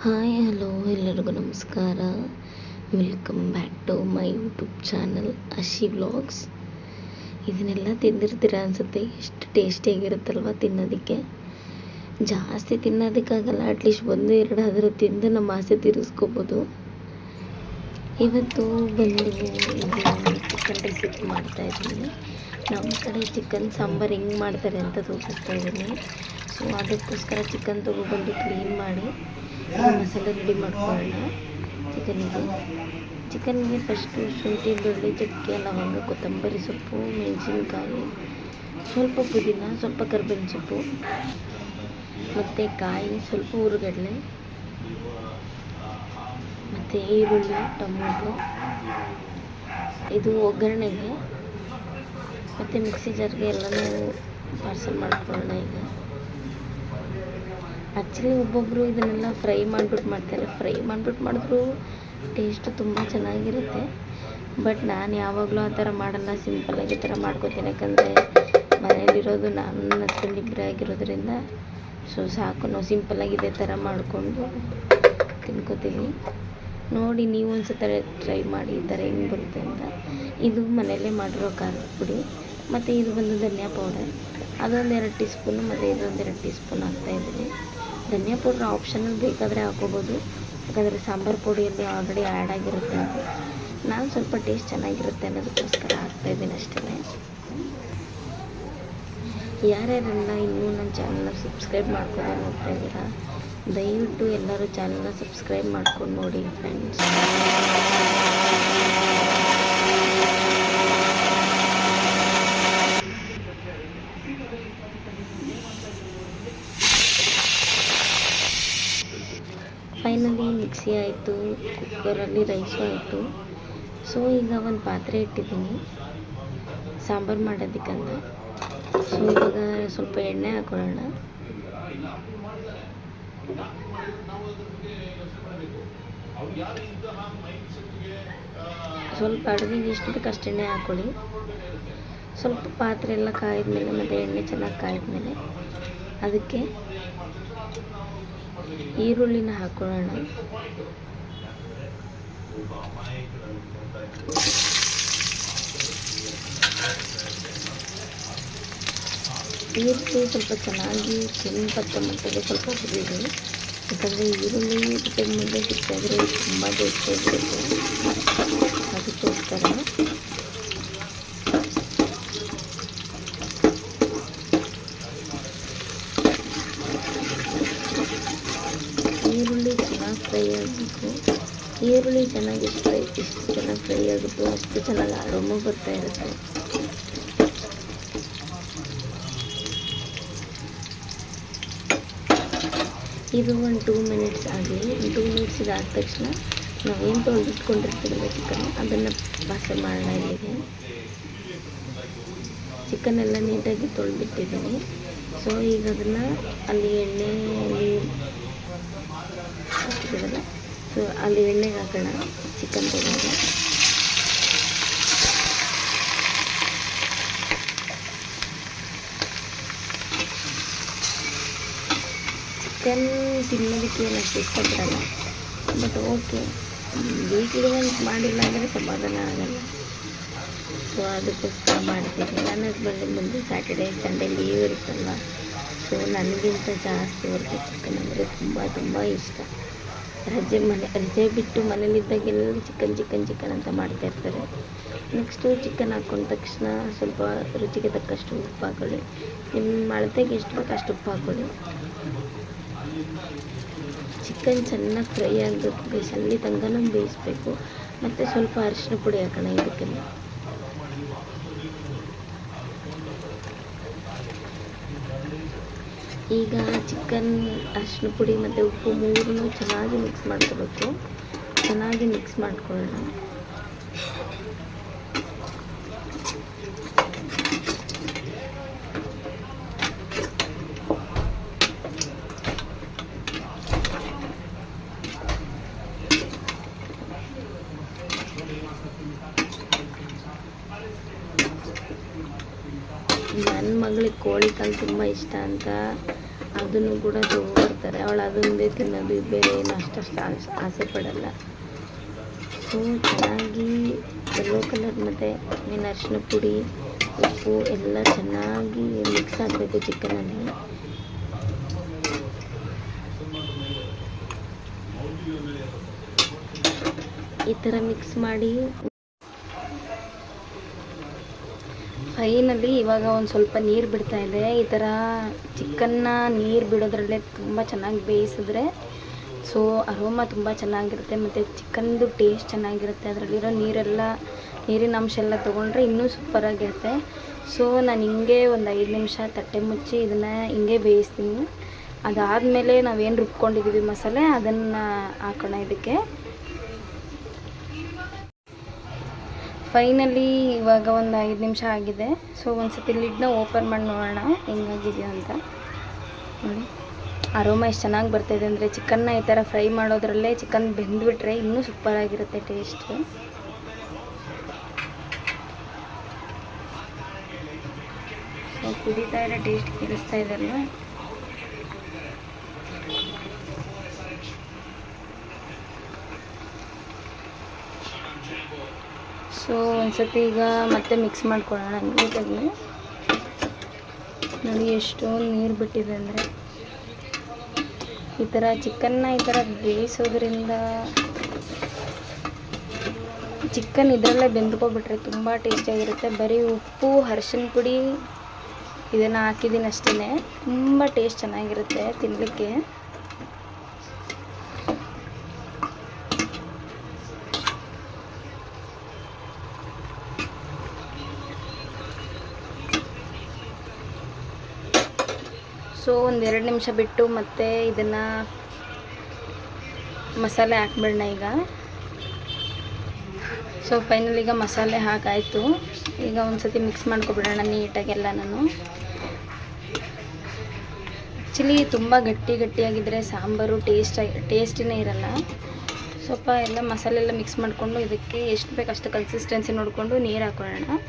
Hi hello ಎಲ್ಲರಿಗೂ ನಮಸ್ಕಾರ. Welcome back to my YouTube channel Ashi vlogs. ಇದನ್ನೆಲ್ಲ ತಿಂದಿರ್ತೀರ ಅನಿಸುತ್ತೆ. ಎಷ್ಟು ಟೇಸ್ಟಿಯಾಗಿರುತ್ತಲ್ವ ತಿನ್ನೋದಕ್ಕೆ. ಜಾಸ್ತಿ ತಿನ್ನೋದಕ್ಕಾಗಲ್ಲ, ಅಟ್ಲೀಸ್ಟ್ 1-2 ಆದರೂ ತಿಂದು ನಮ್ಮ ಆಸೆ ತೀರಿಸ್ಕೋಬೋದು. ಇವತ್ತು ಬಂದು ಇದು ಚಿಕನ್ ರೆಸಿಪಿ ಮಾಡ್ತಾಯಿದ್ದೀನಿ. ನಮ್ಮ ಕಡೆ ಚಿಕನ್ ಸಾಂಬಾರು ಹೆಂಗೆ ಮಾಡ್ತಾರೆ ಅಂತ ತೋರಿಸ್ತಾ ಇದ್ದೀನಿ. ಸೊ ಅದಕ್ಕೋಸ್ಕರ ಚಿಕನ್ ತೊಗೊಬಂದು ಕ್ಲೀನ್ ಮಾಡಿ ಮಸಾಲೆ ರೆಡಿ ಮಾಡ್ಕೊಳ್ಳೋಣ. ಚಿಕನ್ಗೆ ಫಸ್ಟು ಶುಂಠಿ, ಬೆಳ್ಳುಳ್ಳಿ, ಚಕ್ಕೆ, ಲವಂಗ, ಕೊತ್ತಂಬರಿ ಸೊಪ್ಪು, ಮೆಣಸಿನ್ಕಾಯಿ, ಸ್ವಲ್ಪ ಪುದೀನ, ಸ್ವಲ್ಪ ಕರಿಬೇವಿನ ಸೊಪ್ಪು ಮತ್ತು ಕಾಯಿ, ಸ್ವಲ್ಪ ಹುರಿಗಡಲೆ ಮತ್ತು ಈರುಳ್ಳಿ, ಟೊಮೊಟೊ, ಇದು ಒಗ್ಗರಣೆಗೆ ಮತ್ತು ಮಿಕ್ಸಿ ಜಾರ್ಗೆ ಎಲ್ಲನೂ ಪಾರ್ಸಲ್ ಮಾಡ್ಕೊಳ್ಳೋಣ. ಈಗ ಆ್ಯಕ್ಚುಲಿ ಒಬ್ಬೊಬ್ಬರು ಇದನ್ನೆಲ್ಲ ಫ್ರೈ ಮಾಡಿಬಿಟ್ಟು ಮಾಡ್ತಾರೆ. ಫ್ರೈ ಮಾಡಿಬಿಟ್ಟು ಮಾಡಿದ್ರೂ ಟೇಸ್ಟು ತುಂಬ ಚೆನ್ನಾಗಿರುತ್ತೆ. ಬಟ್ ನಾನು ಯಾವಾಗಲೂ ಆ ಥರ ಮಾಡಲ್ಲ, ಸಿಂಪಲ್ಲಾಗಿ ಈ ಥರ ಮಾಡ್ಕೋತೀನಿ. ಯಾಕಂದರೆ ಮನೇಲಿರೋದು ನಾನು ನನ್ನ ಹಸ್ಬೆಂಡ್ ಇಬ್ಬರೇ ಆಗಿರೋದ್ರಿಂದ ಸೊ ಸಾಕು, ನಾವು ಸಿಂಪಲ್ಲಾಗಿ ಇದೇ ಥರ ಮಾಡಿಕೊಂಡು ತಿನ್ಕೋತೀವಿ. ನೋಡಿ ನೀವು ಒಂದ್ಸಲ ಟ್ರೈ ಮಾಡಿ ಈ ಥರ ಹೆಂಗೆ ಬರುತ್ತೆ ಅಂತ. ಇದು ಮನೆಯಲ್ಲೇ ಮಾಡಿರೋ ಖಾರದ ಪುಡಿ ಮತ್ತು ಇದು ಬಂದು ಧನಿಯಾ ಪೌಡರ್, ಅದೊಂದು 2 ಟೀ ಸ್ಪೂನು ಮತ್ತು ಇದೊಂದು 2 ಟೀ ಸ್ಪೂನ್ ಹಾಕ್ತಾಯಿದ್ದೀನಿ. ಧನಿಯಾ ಪೌಡ್ರ್ ಆಪ್ಷನಲ್, ಬೇಕಾದರೆ ಹಾಕೋಬೋದು. ಯಾಕಂದರೆ ಸಾಂಬಾರು ಪುಡಿಯಲ್ಲಿ ಆಲ್ರೆಡಿ ಆ್ಯಡ್ ಆಗಿರುತ್ತೆ ಅಂತ. ನಾನು ಸ್ವಲ್ಪ ಟೇಸ್ಟ್ ಚೆನ್ನಾಗಿರುತ್ತೆ ಅನ್ನೋದಕ್ಕೋಸ್ಕರ ಹಾಕ್ತಾಯಿದ್ದೀನಿ ಅಷ್ಟೇ. ಯಾರ್ಯಾರೆಲ್ಲ ಇನ್ನೂ ನನ್ನ ಚಾನಲ್ನ ಸಬ್ಸ್ಕ್ರೈಬ್ ಮಾಡ್ಕೊಂಡು ನೋಡ್ತಾ ಇದ್ದೀರಾ, ದಯವಿಟ್ಟು ಎಲ್ಲರೂ ಚಾನಲ್ನ ಸಬ್ಸ್ಕ್ರೈಬ್ ಮಾಡ್ಕೊಂಡು ನೋಡಿ ಫ್ರೆಂಡ್ಸ್. ಫೈನಲಿ ಮಿಕ್ಸಿ ಆಯಿತು, ಕುಕ್ಕರಲ್ಲಿ ರೈಸು ಆಯಿತು. ಸೊ ಈಗ ಒಂದು ಪಾತ್ರೆ ಇಟ್ಟಿದ್ದೀನಿ ಸಾಂಬಾರು ಮಾಡೋದಕ್ಕಂತ. ಸೊ ಇವಾಗ ಸ್ವಲ್ಪ ಎಣ್ಣೆ ಹಾಕೊಳ್ಳೋಣ. ಸ್ವಲ್ಪ ಅಡುಗೆಗೆ ಎಷ್ಟು ಬೇಕು ಅಷ್ಟು ಎಣ್ಣೆ ಹಾಕ್ಕೊಳ್ಳಿ. ಸ್ವಲ್ಪ ಪಾತ್ರೆ ಎಲ್ಲ ಕಾಯಿದ್ಮೇಲೆ ಮತ್ತು ಎಣ್ಣೆ ಚೆನ್ನಾಗಿ ಕಾಯಿದ್ಮೇಲೆ ಅದಕ್ಕೆ ಈರುಳ್ಳಿನ ಹಾಕೊಳ್ಳೋಣ. ಈರುಳ್ಳಿ ಸ್ವಲ್ಪ ಚೆನ್ನಾಗಿ ಕೆಂಪತ್ತ ಮಟ್ಟಿಗೆ ಸ್ವಲ್ಪ ಹುರಿದು, ಯಾಕಂದರೆ ಈರುಳ್ಳಿ ಜೊತೆ ಮುಂದೆ ಸಿಕ್ಕಾದರೆ ತುಂಬ ಟೇಸ್ಟಿಯಾಗಿರುತ್ತೆ. ಅದಕ್ಕೋಸ್ಕರ ಈರುಳ್ಳಿ ಚೆನ್ನಾಗಿ ಫ್ರೈ ಆಗಬೇಕು. ಈರುಳ್ಳಿ ಚೆನ್ನಾಗಿ ಎಷ್ಟು ಚೆನ್ನಾಗಿ ಫ್ರೈ ಆಗುತ್ತೋ ಅಷ್ಟು ಚೆನ್ನಾಗಿ ಅರೋಮ ಬರ್ತಾ ಇರುತ್ತೆ. ಇದು ಒಂದು 2 ಮಿನಿಟ್ಸ್ ಆಗಲಿ. 2 ಮಿನಿಟ್ಸ್ ಇದಾದ ತಕ್ಷಣ ನಾವೇನು ತೊಳೆದಿಟ್ಕೊಂಡಿರ್ತೀವಲ್ಲ ಚಿಕನ್, ಅದನ್ನು ಪಾರ್ಸಲ್ ಮಾಡೋಣ. ಇಲ್ಲಿಗೆ ಚಿಕನ್ ಎಲ್ಲ ನೀಟಾಗಿ ತೊಳೆದಿಟ್ಟಿದ್ದೀನಿ. ಸೊ ಈಗ ಅದನ್ನು ಅಲ್ಲಿ ಎಣ್ಣೆಯಲ್ಲಿ ಹಾಕಿದ್ದೀವಲ್ಲ, ಸೊ ಅಲ್ಲಿ ಎಣ್ಣೆಗೆ ಹಾಕೋಣ ಚಿಕನ್ ತೊಗೊಂಡು. ಚಿಕನ್ ತಿನ್ನೋದಕ್ಕೆ ಏನು ಅಷ್ಟು ಇಷ್ಟಪಡಲ್ಲ, ಬಟ್ ಓಕೆ, ವೀಕ್ಲಿ ಒಂದು ಮಾಡಿಲ್ಲ ಅಂದರೆ ಸಮಾಧಾನ ಆಗಲ್ಲ. ಸೊ ಅದಕ್ಕೋಸ್ಕರ ಮಾಡ್ತೀನಿ. ನನ್ನ ಹಸ್ಬೆಂಡಿಗೆ ಬಂದು ಸ್ಯಾಟರ್ಡೇ ಸಂಡೇ ಲೀವ್ ಇರುತ್ತಲ್ವ, ಸೊ ನನಗಿಂತ ಜಾಸ್ತಿ ಅವ್ರಿಗೆ ಚಿಕನ್ ಅಂದರೆ ತುಂಬ ಇಷ್ಟ. ರಜೆ ಬಿಟ್ಟು ಮನೇಲಿದ್ದಾಗೆಲ್ಲ ಚಿಕನ್ ಅಂತ ಮಾಡ್ತಾಯಿರ್ತಾರೆ. ನೆಕ್ಸ್ಟು ಚಿಕನ್ ಹಾಕ್ಕೊಂಡ ತಕ್ಷಣ ಸ್ವಲ್ಪ ರುಚಿಗೆ ತಕ್ಕಷ್ಟು ಉಪ್ಪು ಹಾಕೊಳ್ಳಿ. ನಿಮ್ಮ ಅಳತೆಗೆ ಎಷ್ಟು ಬೇಕು ಅಷ್ಟು ಉಪ್ಪು ಹಾಕೊಳ್ಳಿ. ಚಿಕನ್ ಚೆನ್ನಾಗಿ ಫ್ರೈ ಆಗಬೇಕು ಗೈಸ್, ಅಲ್ಲಿ ತನಕನೂ ಬೇಯಿಸ್ಬೇಕು. ಮತ್ತು ಸ್ವಲ್ಪ ಅರಿಶಿನ ಪುಡಿ ಹಾಕೋಣ ಇದಕ್ಕೆಲ್ಲ. ಈಗ ಚಿಕನ್, ಅರಿಶಿನ ಪುಡಿ ಮತ್ತು ಉಪ್ಪು ಮೂರನ್ನು ಚೆನ್ನಾಗಿ ಮಿಕ್ಸ್ ಮಾಡ್ಕೋಬೇಕು. ಚೆನ್ನಾಗಿ ಮಿಕ್ಸ್ ಮಾಡ್ಕೊಳ್ಳೋಣ. ನನ್ನ ಮಗಳಿಗೆ ಕೋಳಿ ಕಾಲು ತುಂಬ ಇಷ್ಟ ಅಂತ ಅದನ್ನು ಕೂಡ ತೊಗೊಬರ್ತಾರೆ. ಅವಳು ಅದೊಂದೇ ತಿನ್ನೋದು, ಬೇರೆ ಏನು ಅಷ್ಟಷ್ಟು ಆಸೆ ಪಡಲ್ಲ. ಸೊ ಚೆನ್ನಾಗಿ ಯೆಲ್ಲೋ ಕಲರ್ ಮತ್ತು ಅರಿಶಿನ ಪುಡಿ, ಉಪ್ಪು ಎಲ್ಲ ಚೆನ್ನಾಗಿ ಮಿಕ್ಸ್ ಆಗಬೇಕು ಚಿಕನಲ್ಲಿ. ಈ ಥರ ಮಿಕ್ಸ್ ಮಾಡಿ ಫೈನಲಿ ಇವಾಗ ಒಂದು ಸ್ವಲ್ಪ ನೀರು ಬಿಡ್ತಾ ಇದೆ. ಈ ಥರ ಚಿಕನ್ನ ನೀರು ಬಿಡೋದ್ರಲ್ಲೇ ತುಂಬ ಚೆನ್ನಾಗಿ ಬೇಯಿಸಿದ್ರೆ ಸೊ ಅರೋಮಾ ತುಂಬ ಚೆನ್ನಾಗಿರುತ್ತೆ ಮತ್ತು ಚಿಕನ್ದು ಟೇಸ್ಟ್ ಚೆನ್ನಾಗಿರುತ್ತೆ. ಅದರಲ್ಲಿರೋ ನೀರಿನ ಅಂಶ ಎಲ್ಲ ತೊಗೊಂಡ್ರೆ ಇನ್ನೂ ಸೂಪರಾಗಿರುತ್ತೆ. ಸೊ ನಾನು ಹಿಂಗೆ ಒಂದು 5 ನಿಮಿಷ ತಟ್ಟೆ ಮುಚ್ಚಿ ಇದನ್ನು ಹಿಂಗೆ ಬೇಯಿಸ್ತೀನಿ. ಅದಾದಮೇಲೆ ನಾವೇನು ರುಬ್ಕೊಂಡಿದ್ದೀವಿ ಮಸಾಲೆ ಅದನ್ನು ಹಾಕೋಣ ಇದಕ್ಕೆ. ಫೈನಲಿ ಇವಾಗ ಒಂದು 5 ನಿಮಿಷ ಆಗಿದೆ. ಸೊ ಒಂದು ಸತಿ ಲಿಡ್ನ ಓಪನ್ ಮಾಡಿ ನೋಡೋಣ ಹೆಂಗಾಗಿದೆಯೋ ಅಂತ. ನೋಡಿ ಅರೋಮಾ ಎಷ್ಟು ಚೆನ್ನಾಗಿ ಬರ್ತಾಯಿದೆ ಅಂದರೆ, ಚಿಕನ್ನ ಈ ಥರ ಫ್ರೈ ಮಾಡೋದ್ರಲ್ಲೇ ಚಿಕನ್ ಬೆಂದುಬಿಟ್ರೆ ಇನ್ನೂ ಸೂಪರಾಗಿರುತ್ತೆ ಟೇಸ್ಟು. ಸೊ ಕುದೀತಾ ಇರೋ ಟೇಸ್ಟ್ ಕೇಳಿಸ್ತಾ ಇದೆ ಅಲ್ವಾ. ಸೊ ಒಂದ್ಸತಿ ಈಗ ಮತ್ತೆ ಮಿಕ್ಸ್ ಮಾಡ್ಕೊಳ್ಳೋಣ ನೀಟಾಗಿ. ನೋಡಿ ಎಷ್ಟೊಂದು ನೀರು ಬಿಟ್ಟಿದೆ ಅಂದರೆ, ಈ ಥರ ಚಿಕನ್ನ ಈ ಥರ ಬೇಯಿಸೋದ್ರಿಂದ ಚಿಕನ್ ಇದರಲ್ಲೇ ಬೆಂದ್ಕೊಬಿಟ್ರೆ ತುಂಬ ಟೇಸ್ಟಿಯಾಗಿರುತ್ತೆ. ಬರೀ ಉಪ್ಪು, ಅರಿಶಿನ ಪುಡಿ ಇದನ್ನು ಹಾಕಿದ್ದೀನಿ ಅಷ್ಟೇ. ತುಂಬ ಟೇಸ್ಟ್ ಚೆನ್ನಾಗಿರುತ್ತೆ ತಿನ್ನಲಿಕ್ಕೆ. ಸೊ ಒಂದು 2 ನಿಮಿಷ ಬಿಟ್ಟು ಮತ್ತೆ ಇದನ್ನು ಮಸಾಲೆ ಹಾಕ್ಬಿಡೋಣ ಈಗ. ಸೊ ಫೈನಲ್ ಈಗ ಮಸಾಲೆ ಹಾಕಾಯಿತು. ಈಗ ಒಂದು ಸತಿ ಮಿಕ್ಸ್ ಮಾಡ್ಕೊಬಿಡೋಣ ನೀಟಾಗೆಲ್ಲ. ನಾನು ಆ್ಯಕ್ಚುಲಿ ತುಂಬ ಗಟ್ಟಿಯಾಗಿದ್ದರೆ ಸಾಂಬಾರು ಟೇಸ್ಟಿನೇ ಇರಲ್ಲ. ಸ್ವಲ್ಪ ಎಲ್ಲ ಮಸಾಲೆ ಎಲ್ಲ ಮಿಕ್ಸ್ ಮಾಡಿಕೊಂಡು ಇದಕ್ಕೆ ಎಷ್ಟು ಬೇಕು ಅಷ್ಟು ಕನ್ಸಿಸ್ಟೆನ್ಸಿ ನೋಡಿಕೊಂಡು ನೀರು ಹಾಕೊಳ್ಳೋಣ.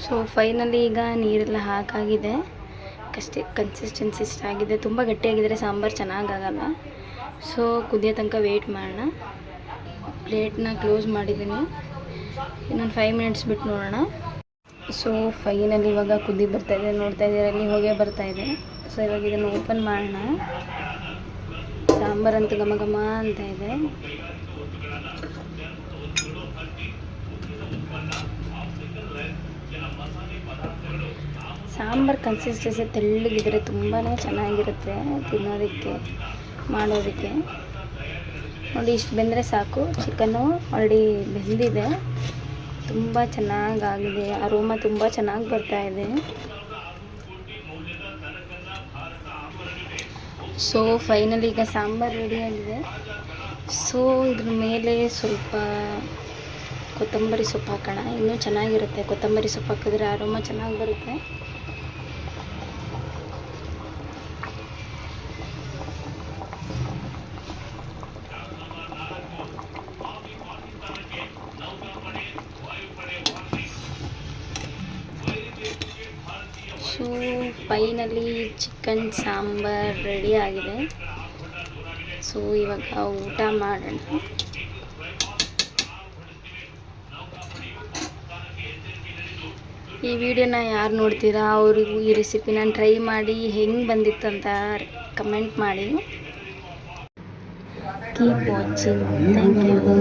ಸೊ ಫೈನಲಿ ಈಗ ನೀರೆಲ್ಲ ಹಾಕಾಗಿದೆ. ಕನ್ಸಿಸ್ಟೆನ್ಸಿ ಇಷ್ಟ ಆಗಿದೆ. ತುಂಬ ಗಟ್ಟಿಯಾಗಿದ್ದರೆ ಸಾಂಬಾರು ಚೆನ್ನಾಗಾಗಲ್ಲ. ಸೊ ಕುದಿಯೋ ತನಕ ವೆಯ್ಟ್ ಮಾಡೋಣ. ಪ್ಲೇಟ್ನ ಕ್ಲೋಸ್ ಮಾಡಿದ್ದೀನಿ. ಇನ್ನೊಂದು 5 ಮಿನಿಟ್ಸ್ ಬಿಟ್ಟು ನೋಡೋಣ. ಸೊ ಫೈನಲಿ ಇವಾಗ ಕುದಿ ಬರ್ತಾಯಿದೆ, ನೋಡ್ತಾ ಇದ್ದೀರ ಅಲ್ಲಿ ಹೊಗೆ ಬರ್ತಾಯಿದೆ. ಸೊ ಇವಾಗ ಇದನ್ನು ಓಪನ್ ಮಾಡೋಣ. ಸಾಂಬಾರಂತೂ ಘಮ ಘಮ ಅಂತ ಇದೆ. ಸಾಂಬಾರು ಕನ್ಸಿಸ್ಟೆನ್ಸಿ ತೆಳ್ಳಗಿದ್ರೆ ತುಂಬಾ ಚೆನ್ನಾಗಿರುತ್ತೆ ತಿನ್ನೋದಕ್ಕೆ, ಮಾಡೋದಕ್ಕೆ. ನೋಡಿ ಇಷ್ಟು ಬೆಂದರೆ ಸಾಕು. ಚಿಕನ್ನು ಆಲ್ರೆಡಿ ಬೆಂದಿದೆ, ತುಂಬ ಚೆನ್ನಾಗಾಗಿದೆ. ಅರೋಮಾ ತುಂಬ ಚೆನ್ನಾಗಿ ಬರ್ತಾಯಿದೆ. ಸೊ ಫೈನಲಿ ಈಗ ಸಾಂಬಾರು ರೆಡಿಯಾಗಿದೆ. ಸೊ ಇದ್ರ ಮೇಲೆ ಸ್ವಲ್ಪ ಕೊತ್ತಂಬರಿ ಸೊಪ್ಪು ಹಾಕೋಣ, ಇನ್ನೂ ಚೆನ್ನಾಗಿರುತ್ತೆ. ಕೊತ್ತಂಬರಿ ಸೊಪ್ಪು ಹಾಕಿದ್ರೆ ಅರೋಮಾ ಚೆನ್ನಾಗಿ ಬರುತ್ತೆ. So finally chicken sambar ready ಆಗಿದೆ. ಸೊ ಇವಾಗ ಊಟ ಮಾಡೋಣ. ಈ ವಿಡಿಯೋನ ಯಾರು ನೋಡ್ತೀರಾ ಅವರಿಗೂ ಈ ರೆಸಿಪಿನ ಟ್ರೈ ಮಾಡಿ ಹೆಂಗೆ ಬಂದಿತ್ತು ಅಂತ ಕಮೆಂಟ್ ಮಾಡಿ. Keep watching. Thank you.